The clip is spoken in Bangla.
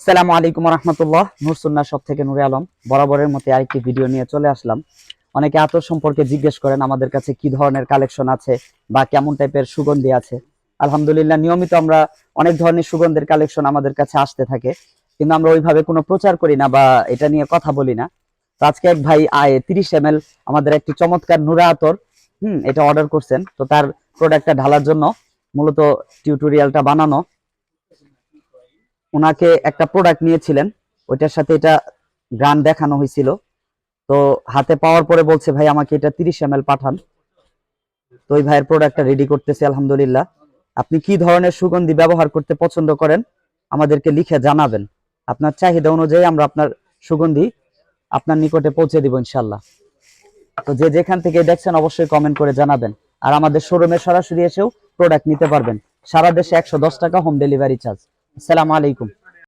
আসসালামু আলাইকুম রহমতুল্লাহ। নূরসুন্নাহ শপ থেকে নূরে আলম বরাবরের মতো আরেকটি ভিডিও নিয়ে চলে আসলাম। অনেকে আতর সম্পর্কে জিজ্ঞেস করেন আমাদের কাছে কি ধরনের কালেকশন আছে বা কেমন টাইপের সুগন্ধি আছে। আলহামদুলিল্লাহ নিয়মিত আমরা অনেক ধরনের সুগন্ধের কালেকশন আমাদের কাছে আসতে থাকে, কিন্তু আমরা ওইভাবে কোনো প্রচার করি না বা এটা নিয়ে কথা বলি না। তো আজকে এক ভাই 30 ml আমাদের একটি চমৎকার নুরা আতর এটা অর্ডার করছেন। তো তার প্রোডাক্টটা ঢালার জন্য মূলত টিউটোরিয়ালটা বানানো। ওনাকে একটা প্রোডাক্ট নিয়েছিলেন, ওইটার সাথে এটা গান দেখানো হয়েছিল। তো হাতে পাওয়ার পরে বলছে ভাই আমাকে এটা 30 ml পাঠান। তো ওই ভাইয়ের প্রোডাক্টটা রেডি করতেছে আলহামদুলিল্লাহ। আপনি কি ধরনের সুগন্ধি ব্যবহার করতে পছন্দ করেন আমাদেরকে লিখে জানাবেন। আপনার চাহিদা অনুযায়ী আমরা আপনার সুগন্ধি আপনার নিকটে পৌঁছে দিব ইনশাল্লাহ। তো যে যেখান থেকে দেখছেন অবশ্যই কমেন্ট করে জানাবেন। আর আমাদের শোরুমে সরাসরি এসেও প্রোডাক্ট নিতে পারবেন। সারা দেশে 110 টাকা হোম ডেলিভারি চার্জ। আসসালামু আলাইকুম।